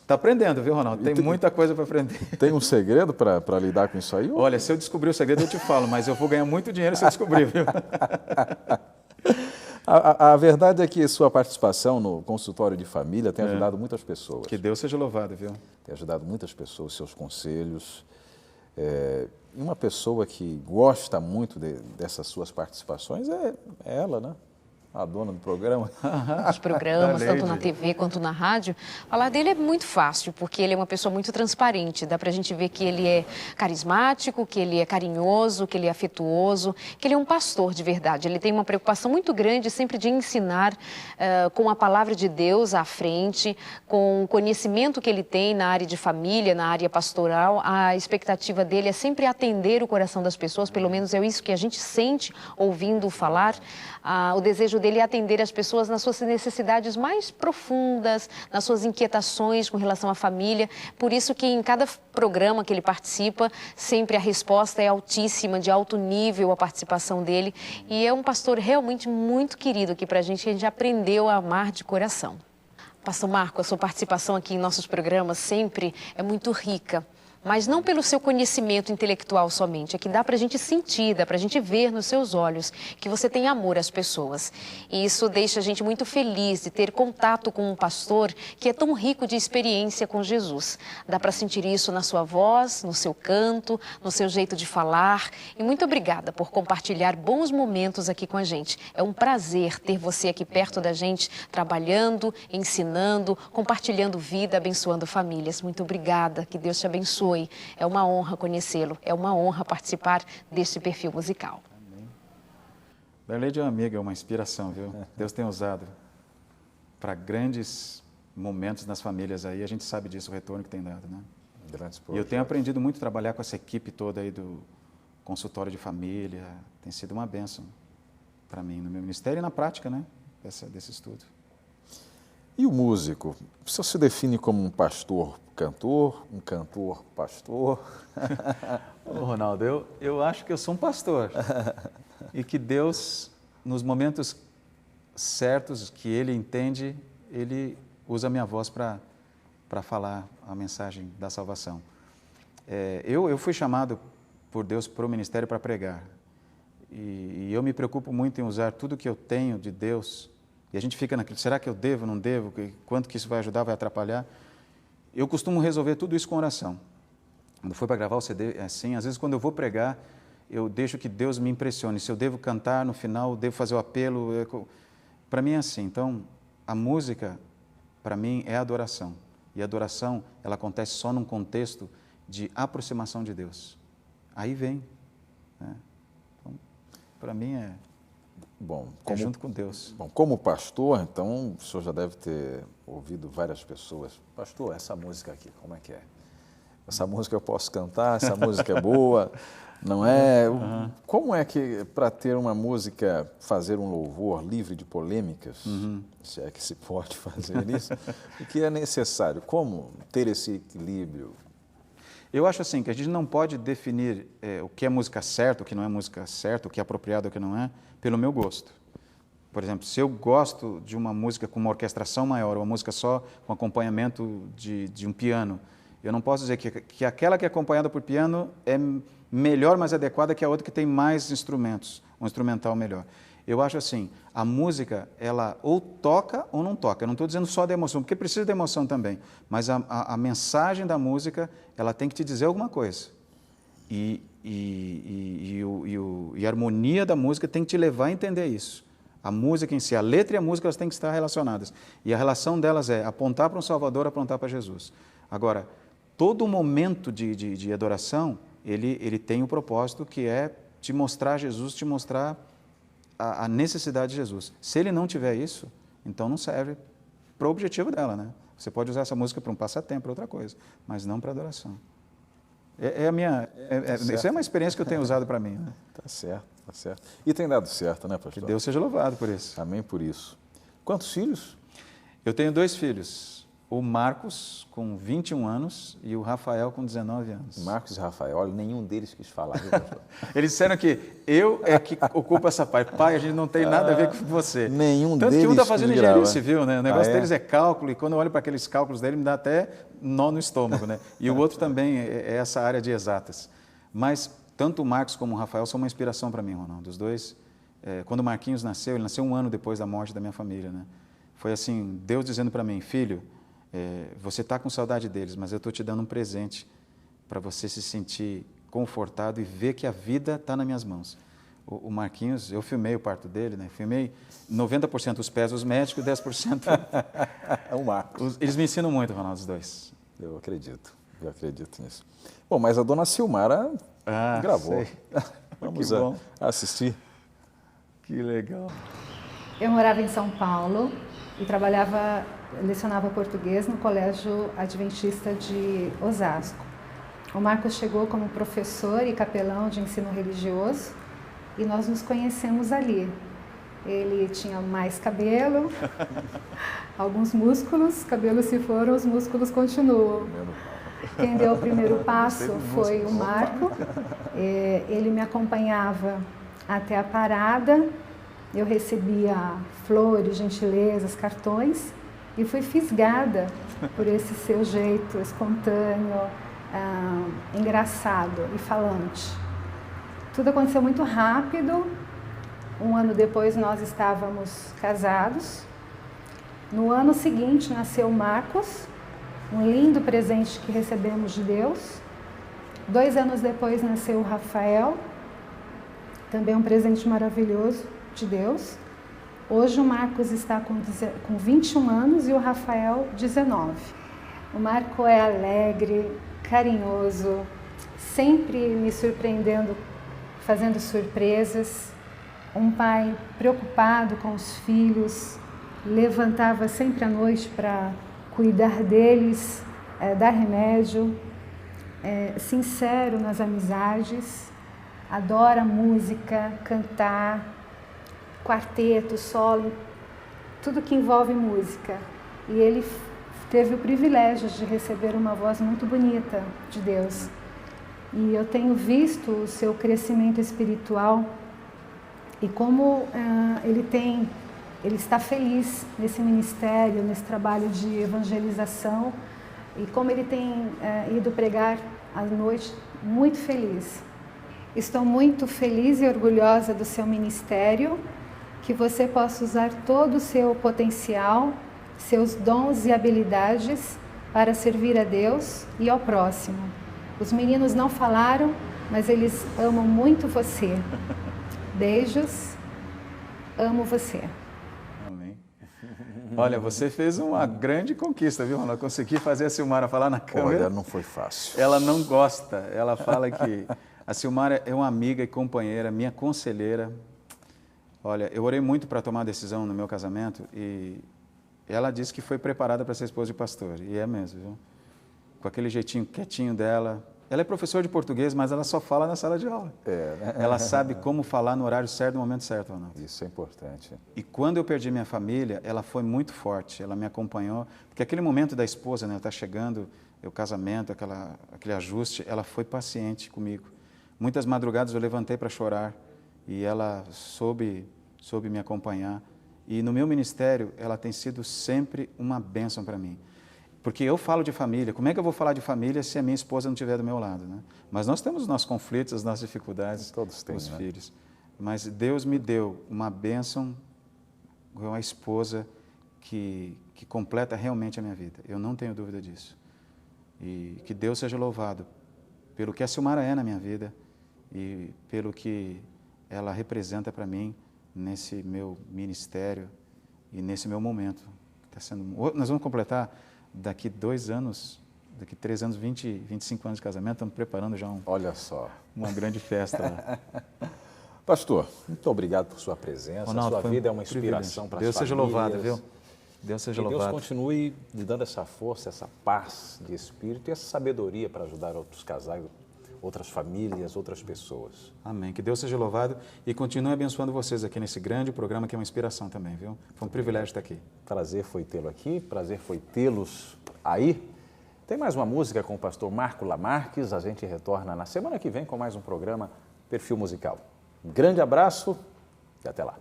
está aprendendo, viu, Ronaldo? Tem muita coisa para aprender. Tem um segredo para lidar com isso aí? Olha, se eu descobrir o segredo, eu te falo, mas eu vou ganhar muito dinheiro se eu descobrir, viu? A verdade é que sua participação no consultório de família tem ajudado muitas pessoas. Que Deus seja louvado, viu? Tem ajudado muitas pessoas, seus conselhos. E uma pessoa que gosta muito dessas suas participações é ela, né? A dona do programa. Os programas, tanto na TV quanto na rádio. Falar dele é muito fácil, porque ele é uma pessoa muito transparente. Dá pra gente ver que ele é carismático, que ele é carinhoso, que ele é afetuoso, que ele é um pastor de verdade. Ele tem uma preocupação muito grande sempre de ensinar com a palavra de Deus à frente, com o conhecimento que ele tem na área de família, na área pastoral. A expectativa dele é sempre atender o coração das pessoas, pelo menos é isso que a gente sente ouvindo falar. O desejo dele dele é atender as pessoas nas suas necessidades mais profundas, nas suas inquietações com relação à família. Por isso que em cada programa que ele participa, sempre a resposta é altíssima, de alto nível a participação dele. E é um pastor realmente muito querido aqui pra gente, que a gente aprendeu a amar de coração. Pastor Marco, a sua participação aqui em nossos programas sempre é muito rica. Mas não pelo seu conhecimento intelectual somente, é que dá para a gente sentir, dá para a gente ver nos seus olhos que você tem amor às pessoas. E isso deixa a gente muito feliz de ter contato com um pastor que é tão rico de experiência com Jesus. Dá para sentir isso na sua voz, no seu canto, no seu jeito de falar. E muito obrigada por compartilhar bons momentos aqui com a gente. É um prazer ter você aqui perto da gente, trabalhando, ensinando, compartilhando vida, abençoando famílias. Muito obrigada, que Deus te abençoe. É uma honra conhecê-lo, é uma honra participar deste perfil musical. Darleide é uma amiga, é uma inspiração, viu? Deus tem usado para grandes momentos nas famílias aí, a gente sabe disso, o retorno que tem dado, né? E eu tenho aprendido muito a trabalhar com essa equipe toda aí do consultório de família, tem sido uma bênção para mim, no meu ministério e na prática, né? Desse estudo. E o músico? Você se define como um pastor cantor, um cantor pastor? Ô, Ronaldo, eu acho que eu sou um pastor e que Deus, nos momentos certos que Ele entende, Ele usa a minha voz para falar a mensagem da salvação. Eu fui chamado por Deus para o ministério para pregar e eu me preocupo muito em usar tudo que eu tenho de Deus. E a gente fica naquilo, será que eu devo, não devo? Quanto que isso vai ajudar, vai atrapalhar? Eu costumo resolver tudo isso com oração. Quando for para gravar o CD, é assim. Às vezes, quando eu vou pregar, eu deixo que Deus me impressione. Se eu devo cantar no final, devo fazer o apelo. Para mim é assim. Então, a música, para mim, é adoração. E a adoração, ela acontece só num contexto de aproximação de Deus. Aí vem. Né? Então, para mim é... Bom, junto com Deus. Bom, como pastor, então, o senhor já deve ter ouvido várias pessoas. Pastor, essa música aqui, como é que é? Essa música eu posso cantar, essa música é boa, não é? Como é que, para ter uma música, fazer um louvor livre de polêmicas, se é que se pode fazer isso, o que é necessário? Como ter esse equilíbrio? Eu acho assim, que a gente não pode definir o que é música certa, o que não é música certa, o que é apropriado, o que não é, pelo meu gosto. Por exemplo, se eu gosto de uma música com uma orquestração maior, uma música só com acompanhamento de um piano, eu não posso dizer que aquela que é acompanhada por piano é melhor, mais adequada que a outra que tem mais instrumentos, um instrumental melhor. Eu acho assim, a música, ela ou toca ou não toca. Eu não estou dizendo só da emoção, porque precisa de emoção também. Mas a mensagem da música, ela tem que te dizer alguma coisa. E a harmonia da música tem que te levar a entender isso. A música em si, a letra e a música, elas têm que estar relacionadas. E a relação delas é apontar para um Salvador, apontar para Jesus. Agora, todo momento de adoração, ele tem o propósito que é te mostrar Jesus, te mostrar a necessidade de Jesus. Se ele não tiver isso, então não serve para o objetivo dela, né? Você pode usar essa música para um passatempo, para outra coisa, mas não para adoração. Isso é uma experiência que eu tenho usado para mim. Né? Tá certo, tá certo. E tem dado certo, né, pastor? Que Deus seja louvado por isso. Amém por isso. Quantos filhos? Eu tenho 2 filhos. O Marcos, com 21 anos, e o Rafael, com 19 anos. Marcos e Rafael, olha, nenhum deles quis falar. Viu, pastor? Eles disseram que eu é que ocupo essa parte. Pai, a gente não tem nada a ver com você. Nenhum Tanto deles que um está fazendo engenharia civil, né? O negócio é? deles é cálculo, e quando eu olho para aqueles cálculos dele, me dá até nó no estômago, né? E o outro também é essa área de exatas. Mas tanto o Marcos como o Rafael são uma inspiração para mim, Ronaldo. Os dois, quando o Marquinhos nasceu, ele nasceu 1 ano depois da morte da minha família, né? Foi assim, Deus dizendo para mim, filho, você está com saudade deles, mas eu estou te dando um presente para você se sentir confortado e ver que a vida está nas minhas mãos. O Marquinhos, eu filmei o parto dele, né? Filmei 90% os pés dos médicos e 10%... É o Marcos. Eles me ensinam muito, Ronaldo, os dois. Eu acredito nisso. Bom, mas a dona Silmara gravou. Vamos assistir. Que legal. Eu morava em São Paulo e lecionava português no Colégio Adventista de Osasco. O Marcos chegou como professor e capelão de ensino religioso e nós nos conhecemos ali. Ele tinha mais cabelo, alguns músculos, cabelos se foram, os músculos continuam. Quem deu o primeiro passo foi o Marco. Ele me acompanhava até a parada, eu recebia flores, gentilezas, cartões e fui fisgada por esse seu jeito espontâneo, engraçado e falante. Tudo aconteceu muito rápido. Um ano depois nós estávamos casados. No ano seguinte nasceu Marcos, um lindo presente que recebemos de Deus. 2 anos depois nasceu o Rafael, também um presente maravilhoso de Deus. Hoje o Marcos está com 21 anos e o Rafael 19. O Marco é alegre, carinhoso, sempre me surpreendendo, fazendo surpresas. Um pai preocupado com os filhos, levantava sempre à noite para cuidar deles, dar remédio, sincero nas amizades, adora música, cantar, quarteto, solo, tudo que envolve música. E ele teve o privilégio de receber uma voz muito bonita de Deus. E eu tenho visto o seu crescimento espiritual e como ele está feliz nesse ministério, nesse trabalho de evangelização, e como ele tem ido pregar à noite, muito feliz. Estou muito feliz e orgulhosa do seu ministério, que você possa usar todo o seu potencial, seus dons e habilidades para servir a Deus e ao próximo. Os meninos não falaram, mas eles amam muito você. Beijos, amo você. Amém. Olha, você fez uma grande conquista, viu, Ronaldo? Consegui fazer a Silmara falar na câmera. Olha, não foi fácil. Ela não gosta, ela fala que a Silmara é uma amiga e companheira, minha conselheira. Olha, eu orei muito para tomar a decisão no meu casamento e ela disse que foi preparada para ser esposa de pastor, e é mesmo, viu? Com aquele jeitinho quietinho dela. Ela é professora de português, mas ela só fala na sala de aula. Ela sabe como falar no horário certo, no momento certo, Ronaldo. Isso é importante. E quando eu perdi minha família, ela foi muito forte, ela me acompanhou, porque aquele momento da esposa, né, ela está chegando, o casamento, aquele ajuste, ela foi paciente comigo. Muitas madrugadas eu levantei para chorar e ela soube me acompanhar. E no meu ministério, ela tem sido sempre uma bênção para mim. Porque eu falo de família, como é que eu vou falar de família se a minha esposa não estiver do meu lado, né? Mas nós temos os nossos conflitos, as nossas dificuldades, todos têm, os né? filhos. Mas Deus me deu uma bênção, uma esposa que completa realmente a minha vida. Eu não tenho dúvida disso. E que Deus seja louvado pelo que a Silmara é na minha vida e pelo que ela representa para mim nesse meu ministério e nesse meu momento. Nós vamos completar daqui 2 anos, daqui 3 anos, 25 anos de casamento, estamos preparando já olha só, uma grande festa lá. Pastor, muito obrigado por sua presença. Ronaldo, sua vida é uma inspiração para as famílias. Deus seja louvado, viu? Deus seja louvado. Deus continue lhe dando essa força, essa paz de espírito e essa sabedoria para ajudar outros casais, outras famílias, outras pessoas. Amém. Que Deus seja louvado e continue abençoando vocês aqui nesse grande programa que é uma inspiração também, viu? Foi um privilégio estar aqui. Prazer foi tê-lo aqui, prazer foi tê-los aí. Tem mais uma música com o pastor Marco Lamarques. A gente retorna na semana que vem com mais um programa Perfil Musical. Um grande abraço e até lá.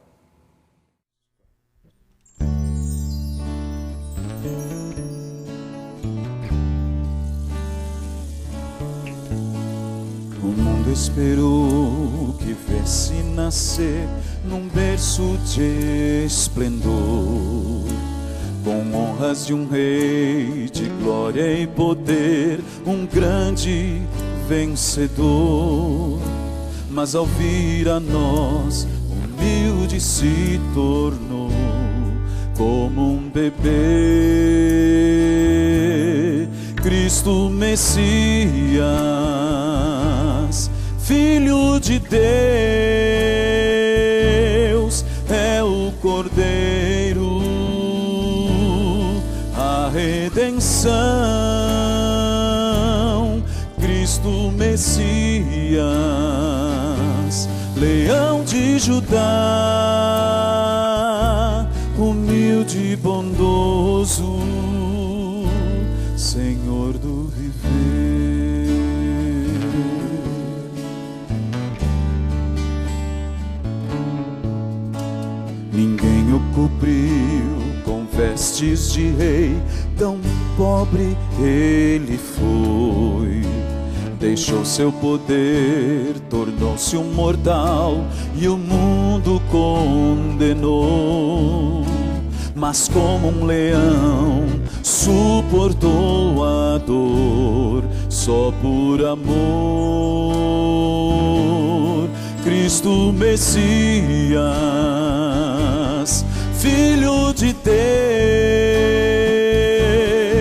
O mundo esperou que viesse nascer num berço de esplendor, com honras de um rei, de glória e poder, um grande vencedor. Mas ao vir a nós, humilde se tornou como um bebê. Cristo Messias, Filho de Deus, é o Cordeiro, a redenção. Cristo Messias, Leão de Judá, humilde e bondoso, Senhor do viver. Ninguém o cobriu com vestes de rei, tão pobre ele foi. Deixou seu poder, tornou-se um mortal e o mundo condenou. Mas como um leão suportou a dor só por amor. Cristo Messias, Filho de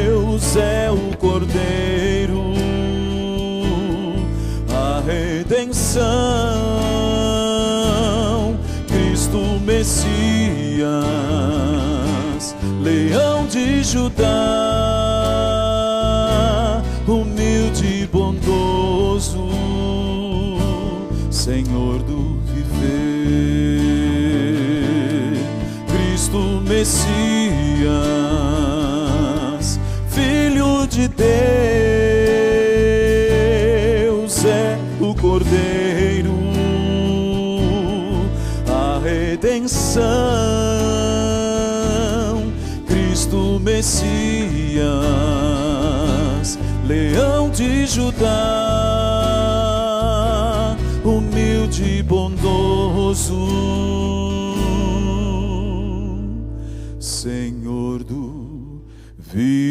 Deus, é o Cordeiro, a redenção. Cristo Messias, Leão de Judá, humilde e bondoso, Senhor do viver. Cristo Messias, Filho de Deus, é o Cordeiro, a redenção. Cristo Messias, Leão de Judá, humilde e bondoso, Senhor do viver.